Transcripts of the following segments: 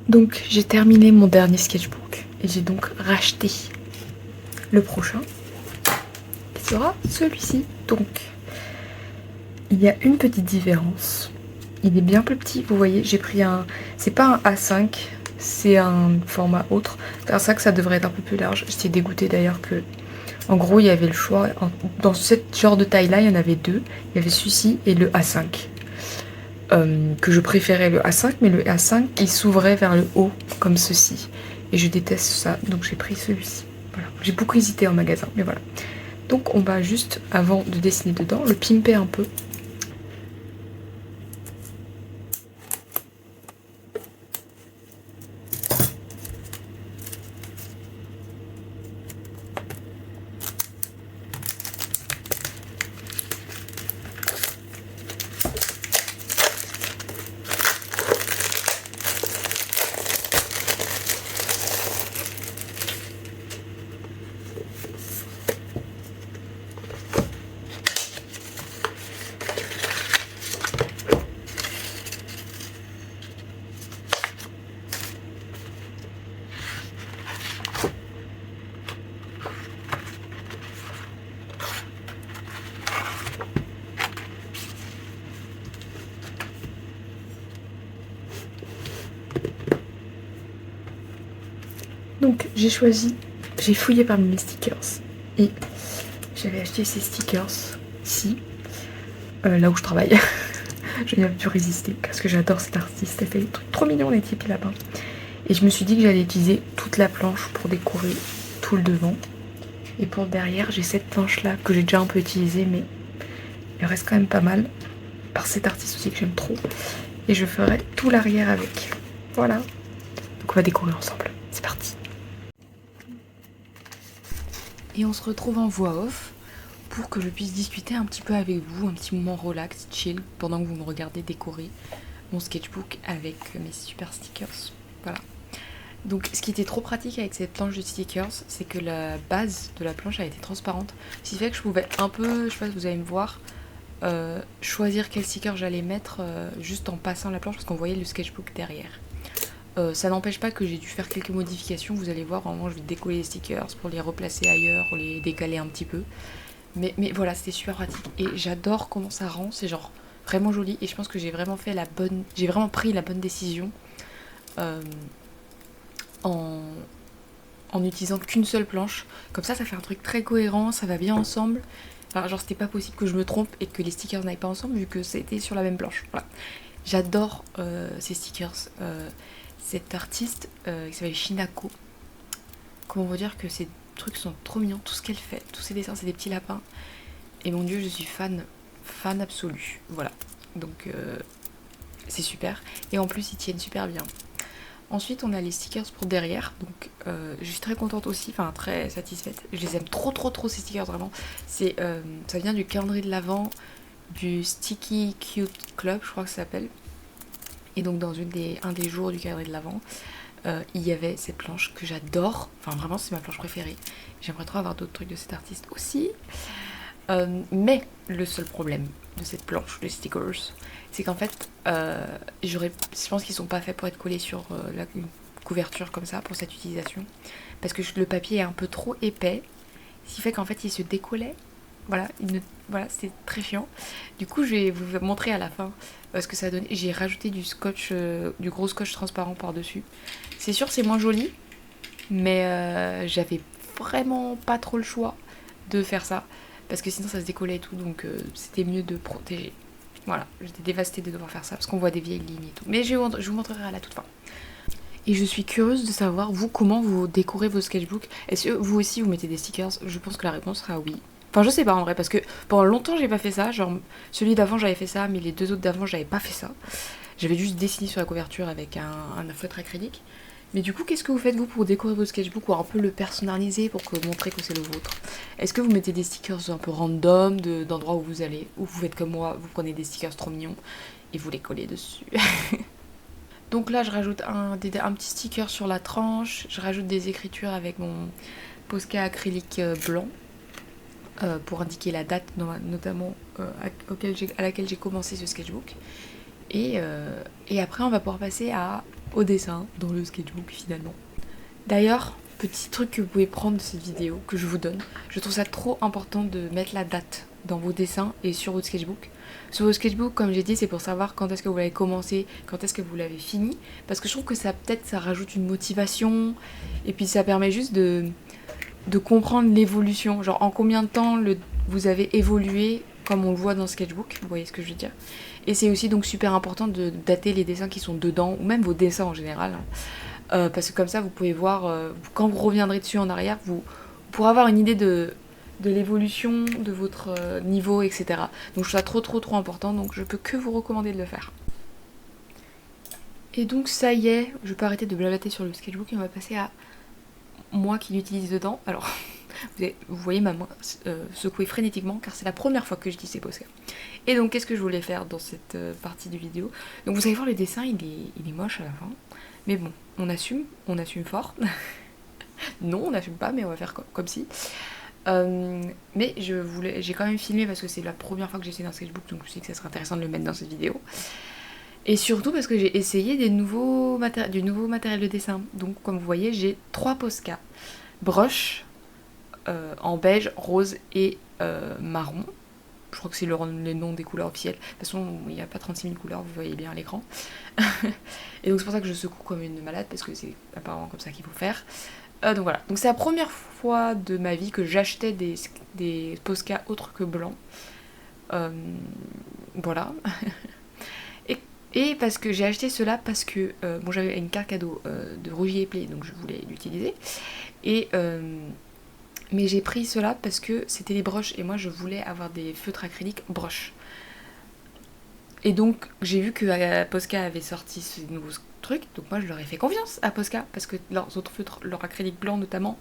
Donc j'ai terminé mon dernier sketchbook et j'ai donc racheté le prochain qui sera celui-ci. Donc il y a une petite différence. Il est bien plus petit, vous voyez, j'ai pris un... C'est pas un A5, c'est un format autre. C'est un sac, ça devrait être un peu plus large. J'étais dégoûtée d'ailleurs que... En gros, il y avait le choix. Dans ce genre de taille-là, il y en avait deux. Il y avait celui-ci et le A5. Que je préférais le A5, mais le A5, il s'ouvrait vers le haut, comme ceci. Et je déteste ça, donc j'ai pris celui-ci. Voilà. J'ai beaucoup hésité en magasin, mais voilà. Donc on va juste, avant de dessiner dedans, le pimper un peu. Donc j'ai choisi, j'ai fouillé parmi mes stickers et j'avais acheté ces stickers-ci, là où je travaille. Je n'ai pas pu résister parce que j'adore cet artiste, elle fait des trucs trop mignons les Tipeee lapins. Et je me suis dit que j'allais utiliser toute la planche pour décorer tout le devant. Et pour derrière, j'ai cette planche-là que j'ai déjà un peu utilisée, mais elle reste quand même pas mal. Par cet artiste aussi que j'aime trop. Et je ferai tout l'arrière avec. Voilà. Donc on va décorer ensemble. C'est parti. Et on se retrouve en voix off pour que je puisse discuter un petit peu avec vous, un petit moment relax, chill, pendant que vous me regardez décorer mon sketchbook avec mes super stickers. Voilà. Donc ce qui était trop pratique avec cette planche de stickers, c'est que la base de la planche a été transparente. Ce qui fait que je pouvais un peu, je sais pas si vous allez me voir, choisir quel sticker j'allais mettre juste en passant la planche parce qu'on voyait le sketchbook derrière. Ça n'empêche pas que j'ai dû faire quelques modifications, vous allez voir, vraiment je vais décoller les stickers pour les replacer ailleurs, ou les décaler un petit peu. Mais voilà, c'était super pratique et j'adore comment ça rend, c'est genre vraiment joli et je pense que j'ai vraiment pris la bonne décision en utilisant qu'une seule planche. Comme ça fait un truc très cohérent, ça va bien ensemble. Enfin, genre c'était pas possible que je me trompe et que les stickers n'aillent pas ensemble vu que c'était sur la même planche. Voilà. J'adore ces stickers. Cet artiste qui s'appelle Shinako. Comment vous dire que ces trucs sont trop mignons, tout ce qu'elle fait, tous ses dessins, c'est des petits lapins. Et mon dieu, je suis fan absolue. Voilà. Donc c'est super. Et en plus, ils tiennent super bien. Ensuite, on a les stickers pour derrière. Donc je suis très contente aussi, enfin très satisfaite. Je les aime trop ces stickers vraiment. Ça vient du calendrier de l'Avent, du Sticky Cute Club, je crois que ça s'appelle. Et donc dans un des jours du calendrier de l'Avent, il y avait cette planche que j'adore. Enfin vraiment c'est ma planche préférée. J'aimerais trop avoir d'autres trucs de cet artiste aussi. Mais le seul problème de cette planche de stickers, c'est qu'en fait, je pense qu'ils sont pas faits pour être collés sur une couverture comme ça pour cette utilisation. Parce que le papier est un peu trop épais. Ce qui fait qu'en fait il se décollait. Voilà, voilà, c'est très chiant. Du coup, je vais vous montrer à la fin ce que ça a donné. J'ai rajouté du scotch, du gros scotch transparent par-dessus. C'est sûr, c'est moins joli, mais j'avais vraiment pas trop le choix de faire ça. Parce que sinon, ça se décollait et tout, donc c'était mieux de protéger. Voilà, j'étais dévastée de devoir faire ça parce qu'on voit des vieilles lignes et tout. Mais je vous montrerai à la toute fin. Et je suis curieuse de savoir, vous, comment vous décorez vos sketchbooks. Est-ce que vous aussi, vous mettez des stickers? Je pense que la réponse sera oui. Enfin, je sais pas en vrai, parce que pendant longtemps, j'ai pas fait ça. Genre, celui d'avant, j'avais fait ça, mais les deux autres d'avant, j'avais pas fait ça. J'avais juste dessiné sur la couverture avec un feutre acrylique. Mais du coup, qu'est-ce que vous faites, vous, pour décorer votre sketchbook ou un peu le personnaliser pour montrer que c'est le vôtre? Est-ce que vous mettez des stickers un peu random d'endroits où vous allez? Ou vous faites comme moi, vous prenez des stickers trop mignons et vous les collez dessus? Donc là, je rajoute un petit sticker sur la tranche. Je rajoute des écritures avec mon Posca acrylique blanc pour indiquer la date, notamment à laquelle j'ai commencé ce sketchbook. Et après, on va pouvoir passer au dessin dans le sketchbook finalement. D'ailleurs, petit truc que vous pouvez prendre de cette vidéo, que je vous donne, je trouve ça trop important de mettre la date dans vos dessins et sur votre sketchbook. Sur votre sketchbook, comme j'ai dit, c'est pour savoir quand est-ce que vous l'avez commencé, quand est-ce que vous l'avez fini, parce que je trouve que ça peut-être ça rajoute une motivation, et puis ça permet juste de comprendre l'évolution, genre en combien de temps vous avez évolué, comme on le voit dans le sketchbook, vous voyez ce que je veux dire. Et c'est aussi donc super important de dater les dessins qui sont dedans, ou même vos dessins en général, hein. Parce que comme ça vous pouvez voir, quand vous reviendrez dessus en arrière, vous pourrez avoir une idée de l'évolution de votre niveau, etc. Donc je trouve ça trop important, donc je peux que vous recommander de le faire. Et donc ça y est, je peux arrêter de blablater sur le sketchbook et on va passer à moi qui l'utilise dedans. Alors vous voyez ma main secouer frénétiquement car c'est la première fois que je dis ces Posca. Et donc qu'est-ce que je voulais faire dans cette partie du vidéo. Donc vous allez voir le dessin, il est moche à la fin. Mais bon, on assume fort. Non, on n'assume pas, mais on va faire comme si. Mais j'ai quand même filmé parce que c'est la première fois que j'essaie d'un sketchbook, donc je me suis dit que ça serait intéressant de le mettre dans cette vidéo. Et surtout parce que j'ai essayé du nouveau matériel de dessin. Donc comme vous voyez, j'ai 3 Posca. Brush en beige, rose et marron. Je crois que c'est les noms des couleurs officielles. De toute façon, il n'y a pas 36 000 couleurs, vous voyez bien à l'écran. Et donc c'est pour ça que je secoue comme une malade, parce que c'est apparemment comme ça qu'il faut faire. Donc voilà, donc c'est la première fois de ma vie que j'achetais des Posca autres que blancs. Voilà. Et parce que j'ai acheté cela parce que bon, j'avais une carte cadeau de Rougier et Play, donc je voulais l'utiliser. Et mais j'ai pris cela parce que c'était les broches et moi je voulais avoir des feutres acryliques broches. Et donc j'ai vu que Posca avait sorti ce nouveau truc, donc moi je leur ai fait confiance à Posca parce que leurs autres feutres, leur acrylique blanc notamment,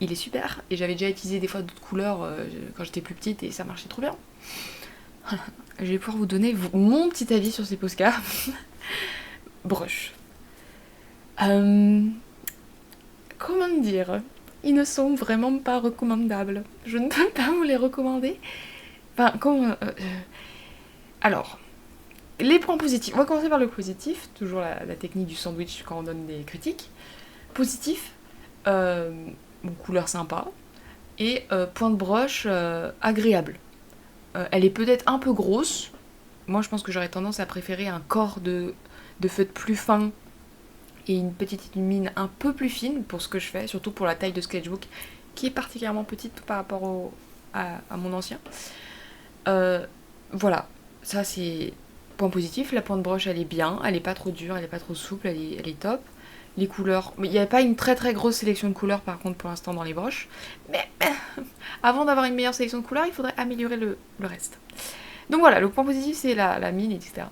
il est super. Et j'avais déjà utilisé des fois d'autres couleurs quand j'étais plus petite et ça marchait trop bien. Je vais pouvoir vous donner mon petit avis sur ces Posca. Broches. Comment dire ? Ils ne sont vraiment pas recommandables. Je ne peux pas vous les recommander. Enfin, alors, les points positifs. On va commencer par le positif. Toujours la technique du sandwich quand on donne des critiques. Positif, couleur sympa. Et point de broche agréable. Elle est peut-être un peu grosse. Moi, je pense que j'aurais tendance à préférer un corps de feutre plus fin et une petite mine un peu plus fine pour ce que je fais, surtout pour la taille de sketchbook qui est particulièrement petite par rapport à mon ancien. Voilà, ça c'est point positif. La pointe broche elle est bien, elle est pas trop dure, elle est pas trop souple, elle est top. Les couleurs, il n'y a pas une très grosse sélection de couleurs par contre pour l'instant dans les broches, mais avant d'avoir une meilleure sélection de couleurs il faudrait améliorer le reste. Donc voilà, le point positif c'est la mine, etc.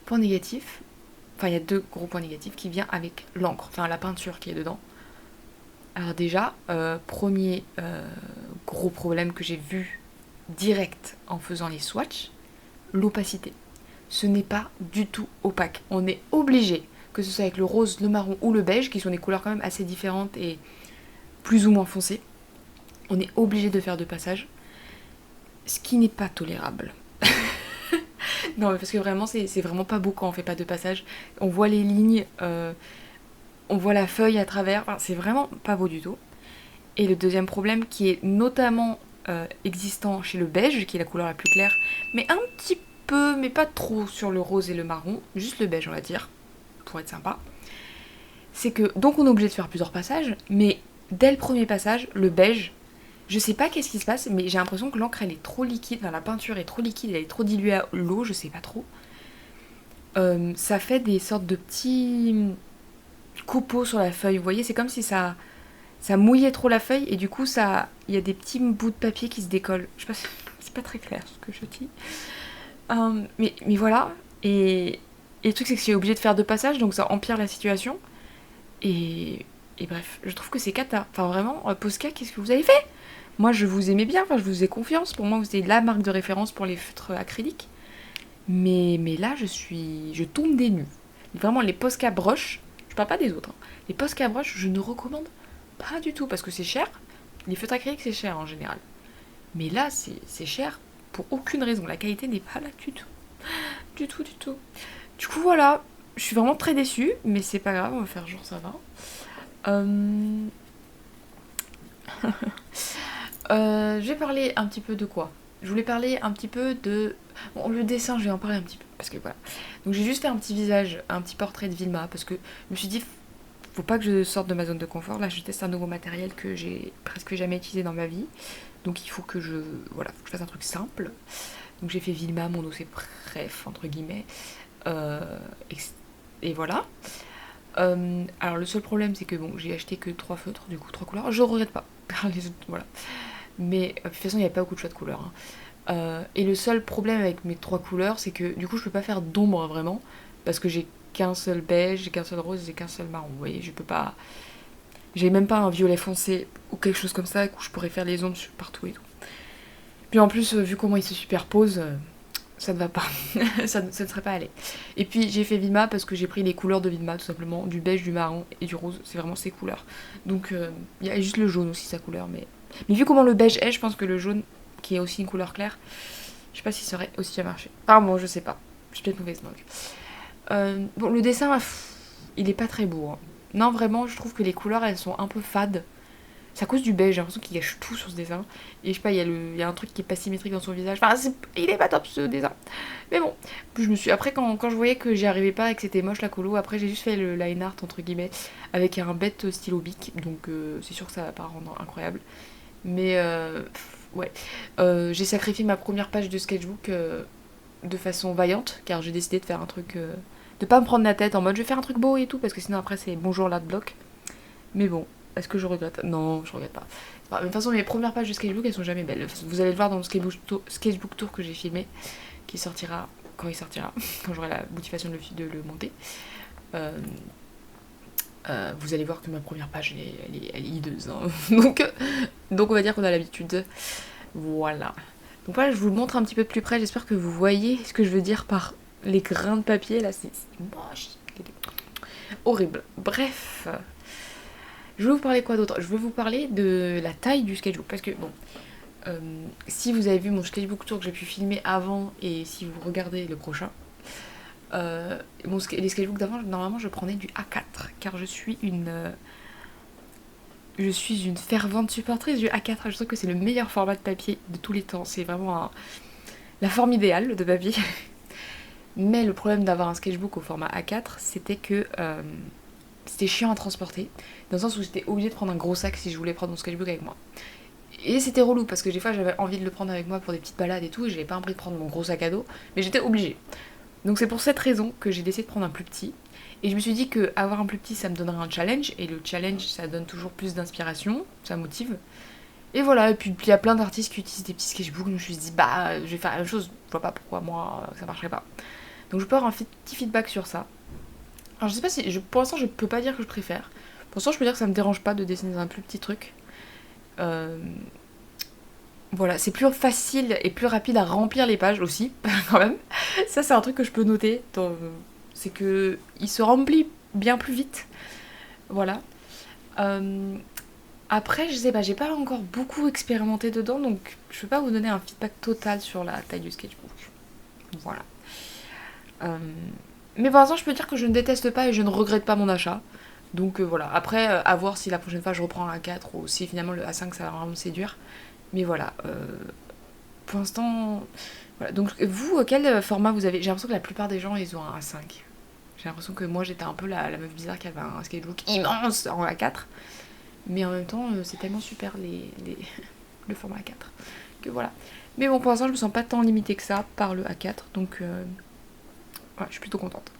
Point négatif, enfin il y a 2 gros points négatifs qui viennent avec l'encre, enfin la peinture qui est dedans. Alors déjà, premier gros problème que j'ai vu direct en faisant les swatchs, l'opacité. Ce n'est pas du tout opaque. On est obligé, que ce soit avec le rose, le marron ou le beige, qui sont des couleurs quand même assez différentes et plus ou moins foncées, on est obligé de faire 2 passages, ce qui n'est pas tolérable. Non, mais parce que vraiment, c'est vraiment pas beau quand on fait pas 2 passages. On voit les lignes, on voit la feuille à travers, enfin, c'est vraiment pas beau du tout. Et le deuxième problème, qui est notamment existant chez le beige, qui est la couleur la plus claire, mais un petit peu, mais pas trop sur le rose et le marron, juste le beige on va dire, pour être sympa, c'est que, donc on est obligé de faire plusieurs passages, mais dès le premier passage, le beige, je sais pas qu'est-ce qui se passe, mais j'ai l'impression que l'encre elle est trop liquide, enfin la peinture est trop liquide, elle est trop diluée à l'eau, je sais pas trop. Ça fait des sortes de petits copeaux sur la feuille, vous voyez, c'est comme si ça mouillait trop la feuille et du coup il y a des petits bouts de papier qui se décollent. Je sais pas, c'est pas très clair ce que je dis. Mais voilà, et le truc c'est que je suis obligée de faire 2 passages, donc ça empire la situation. Et bref, je trouve que c'est cata. Enfin vraiment, Posca, qu'est-ce que vous avez fait ? Moi je vous aimais bien, enfin je vous ai confiance, pour moi vous étiez la marque de référence pour les feutres acryliques. Mais là je tombe des nues. Vraiment les Posca broches, je parle pas des autres, hein. Les Posca broches je ne recommande pas du tout parce que c'est cher. Les feutres acryliques c'est cher en général. Mais là c'est cher pour aucune raison. La qualité n'est pas là du tout. Du tout. Du coup voilà. je suis vraiment très déçue, mais c'est pas grave, on va faire genre ça va. Je vais parler un petit peu de quoi? Je voulais parler un petit peu de... Bon, le dessin, je vais en parler un petit peu, parce que voilà. Donc j'ai juste fait un petit visage, un petit portrait de Vilma, parce que je me suis dit, faut pas que je sorte de ma zone de confort. Là, je teste un nouveau matériel que j'ai presque jamais utilisé dans ma vie. Donc il faut que voilà, faut que je fasse un truc simple. Donc j'ai fait Vilma, mon os est bref, entre guillemets. Euh, et voilà. Alors le seul problème, c'est que bon, j'ai acheté que 3 feutres, du coup 3 couleurs. Je regrette pas. Les autres, voilà. Mais de toute façon, il n'y avait pas beaucoup de choix de couleurs, hein. Et le seul problème avec mes 3 couleurs, c'est que du coup, je peux pas faire d'ombre vraiment. Parce que j'ai qu'un seul beige, j'ai qu'un seul rose, j'ai qu'un seul marron. Vous voyez, je peux pas. J'ai même pas un violet foncé ou quelque chose comme ça où je pourrais faire les ombres partout et tout. Puis en plus, vu comment ils se superposent, ça ne va pas. Ça ne serait pas allé. Et puis j'ai fait Vilma parce que j'ai pris les couleurs de Vilma tout simplement, du beige, du marron et du rose. C'est vraiment ses couleurs. Donc il y a juste le jaune aussi sa couleur, mais vu comment le beige est, je pense que le jaune, qui est aussi une couleur claire, je sais pas si ça aurait aussi à marcher. Ah bon, je sais pas. Je suis peut-être mauvaise langue. Bon, le dessin, il est pas très beau, hein. Non, vraiment, je trouve que les couleurs, elles sont un peu fades. C'est à cause du beige, j'ai l'impression qu'il gâche tout sur ce dessin. Et je sais pas, il y a un truc qui est pas symétrique dans son visage. Enfin, il est pas top ce dessin. Mais bon, je me suis. Après, quand je voyais que j'y arrivais pas et que c'était moche la colo, après j'ai juste fait le line art entre guillemets avec un bête stylo bic. Donc c'est sûr que ça va pas rendre incroyable. Mais ouais. J'ai sacrifié ma première page de sketchbook de façon vaillante car j'ai décidé de faire un truc. De pas me prendre la tête en mode je vais faire un truc beau et tout parce que sinon après c'est bonjour l'adblock. Mais bon, est-ce que je regrette? Non, je regrette pas. Enfin, de toute façon, mes premières pages de sketchbook, elles sont jamais belles. Vous allez le voir dans le sketchbook tour que j'ai filmé, qui sortira quand il sortira, quand j'aurai la motivation de le monter. Euh, vous allez voir que ma première page, elle est hideuse, hein. donc on va dire qu'on a l'habitude. Voilà. Donc voilà, je vous le montre un petit peu de plus près. J'espère que vous voyez ce que je veux dire par les grains de papier. Là, c'est moche. Horrible. Bref. Je vais vous parler quoi d'autre? Je vais vous parler de la taille du sketchbook. Parce que, bon, si vous avez vu mon sketchbook tour que j'ai pu filmer avant et si vous regardez le prochain, les sketchbooks d'avant, normalement, je prenais du A4. Car je suis une fervente supportrice du A4. Je trouve que c'est le meilleur format de papier de tous les temps. C'est vraiment la forme idéale de papier. Mais le problème d'avoir un sketchbook au format A4, c'était que c'était chiant à transporter. Dans le sens où j'étais obligée de prendre un gros sac si je voulais prendre mon sketchbook avec moi. Et c'était relou parce que des fois j'avais envie de le prendre avec moi pour des petites balades et tout, et j'avais pas envie de prendre mon gros sac à dos, mais j'étais obligée. Donc c'est pour cette raison que j'ai décidé de prendre un plus petit. Et je me suis dit que avoir un plus petit ça me donnerait un challenge, et le challenge ça donne toujours plus d'inspiration, ça motive. Et voilà, et puis il y a plein d'artistes qui utilisent des petits sketchbooks, donc je me suis dit bah je vais faire la même chose, je vois pas pourquoi moi ça marcherait pas. Donc je peux avoir un petit feedback sur ça. Alors je sais pas si, pour l'instant je peux pas dire que je préfère. Pour l'instant je peux dire que ça me dérange pas de dessiner dans un plus petit truc. Euh, Voilà, c'est plus facile et plus rapide à remplir les pages aussi, quand même. Ça, c'est un truc que je peux noter. C'est que il se remplit bien plus vite. Voilà. Euh, Après, je sais pas, j'ai pas encore beaucoup expérimenté dedans, donc je peux pas vous donner un feedback total sur la taille du sketchbook. Voilà. Euh, mais pour l'instant, je peux dire que je ne déteste pas et je ne regrette pas mon achat. Donc voilà. Après, à voir si la prochaine fois je reprends un A4 ou si finalement le A5 ça va vraiment me séduire. Mais voilà, pour l'instant, voilà. Donc vous, quel format vous avez? J'ai l'impression que la plupart des gens, ils ont un A5. J'ai l'impression que moi, j'étais un peu la meuf bizarre qui avait un sketchbook immense en A4. Mais en même temps, c'est tellement super le format A4 que voilà. Mais bon, pour l'instant, je me sens pas tant limitée que ça par le A4. Donc, ouais, je suis plutôt contente.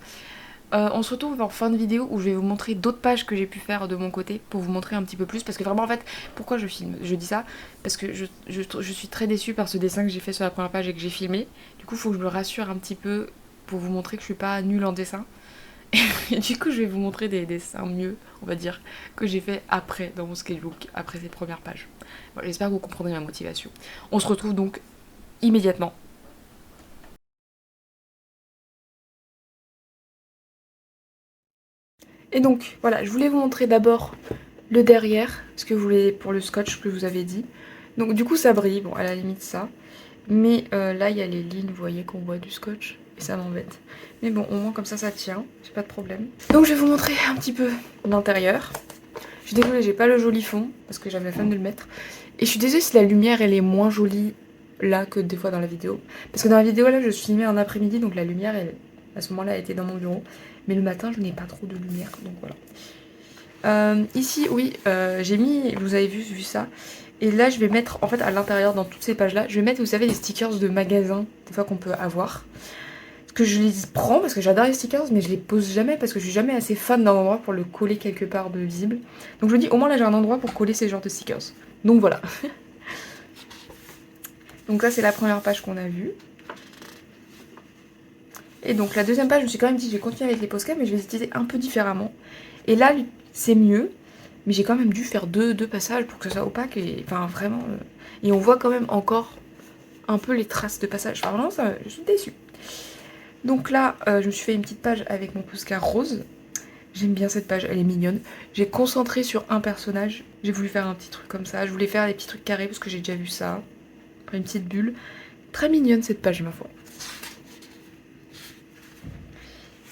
On se retrouve en fin de vidéo où je vais vous montrer d'autres pages que j'ai pu faire de mon côté pour vous montrer un petit peu plus. Parce que vraiment, en fait, pourquoi je filme? Je dis ça parce que je suis très déçue par ce dessin que j'ai fait sur la première page et que j'ai filmé. Du coup, il faut que je me rassure un petit peu pour vous montrer que je suis pas nulle en dessin. Et du coup, je vais vous montrer des dessins mieux, on va dire, que j'ai fait après dans mon sketchbook, après ces premières pages. Voilà, j'espère que vous comprendrez ma motivation. On se retrouve donc immédiatement. Et donc, voilà, je voulais vous montrer d'abord le derrière, ce que vous voulez pour le scotch que je vous avez dit. Donc du coup ça brille, bon à la limite ça. Mais là il y a les lignes, vous voyez qu'on voit du scotch. et ça m'embête. Mais bon, au moins comme ça tient, j'ai pas de problème. Donc je vais vous montrer un petit peu l'intérieur. Je suis désolée, j'ai pas le joli fond parce que j'avais la flemme de le mettre. Et je suis désolée si la lumière elle est moins jolie là que des fois dans la vidéo. Parce que dans la vidéo là je suis filmée un après-midi, donc la lumière elle, à ce moment là elle était dans mon bureau. Mais le matin je n'ai pas trop de lumière, donc voilà. Ici oui, j'ai mis, vous avez vu ça. Et là je vais mettre en fait à l'intérieur dans toutes ces pages là, je vais mettre vous savez les stickers de magasins des fois qu'on peut avoir. Que je les prends parce que j'adore les stickers, mais je les pose jamais parce que je suis jamais assez fan d'un endroit pour le coller quelque part de visible. Donc je me dis au moins là j'ai un endroit pour coller ces genres de stickers. Donc voilà. Donc là c'est la première page qu'on a vue. Et donc la deuxième page je me suis quand même dit je vais continuer avec les postcards mais je vais les utiliser un peu différemment. Et là c'est mieux, mais j'ai quand même dû faire deux passages pour que ce soit opaque et enfin vraiment. Et on voit quand même encore un peu les traces de passage. Enfin vraiment ça, je suis déçue. Donc là, je me suis fait une petite page avec mon Posca rose. J'aime bien cette page, elle est mignonne. J'ai concentré sur un personnage. J'ai voulu faire un petit truc comme ça. Je voulais faire des petits trucs carrés parce que j'ai déjà vu ça. Après une petite bulle. Très mignonne cette page, ma foi.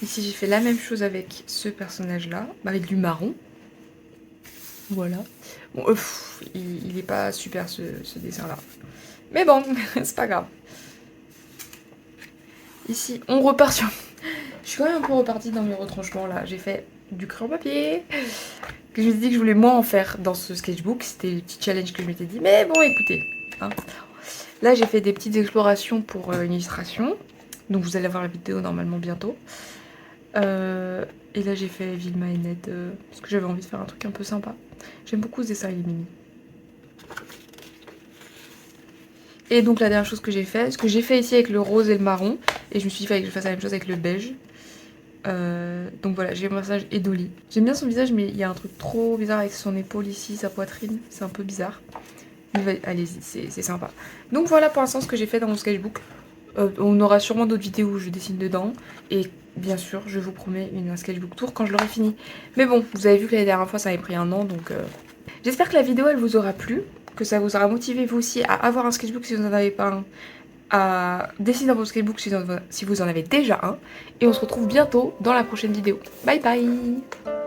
Ici, j'ai fait la même chose avec ce personnage-là, avec du marron. Voilà. Bon, il est pas super ce dessin-là. Mais bon, c'est pas grave. Ici, on repart sur... Je suis quand même un peu repartie dans mes retranchements là. J'ai fait du crayon papier. Que je me suis dit que je voulais moins en faire dans ce sketchbook. C'était le petit challenge que je m'étais dit. Mais bon, écoutez. Hein. Là, j'ai fait des petites explorations pour une illustration. Donc vous allez voir la vidéo normalement bientôt. Et là, j'ai fait Vilma et Ned. Parce que j'avais envie de faire un truc un peu sympa. J'aime beaucoup ce dessin, il est mini. Et donc la dernière chose que j'ai fait, ce que j'ai fait ici avec le rose et le marron, et je me suis dit qu'il fallait que je fasse la même chose avec le beige. Donc voilà, j'ai mon personnage Edoli. J'aime bien son visage, mais il y a un truc trop bizarre avec son épaule ici, sa poitrine, c'est un peu bizarre. Mais allez-y, c'est sympa. Donc voilà pour l'instant ce que j'ai fait dans mon sketchbook. On aura sûrement d'autres vidéos où je dessine dedans, et bien sûr, je vous promets un sketchbook tour quand je l'aurai fini. Mais bon, vous avez vu que la dernière fois ça avait pris un an, donc j'espère que la vidéo elle vous aura plu, que ça vous aura motivé vous aussi à avoir un sketchbook si vous n'en avez pas un, à dessiner dans votre sketchbook si vous en avez déjà un. Et on se retrouve bientôt dans la prochaine vidéo. Bye bye!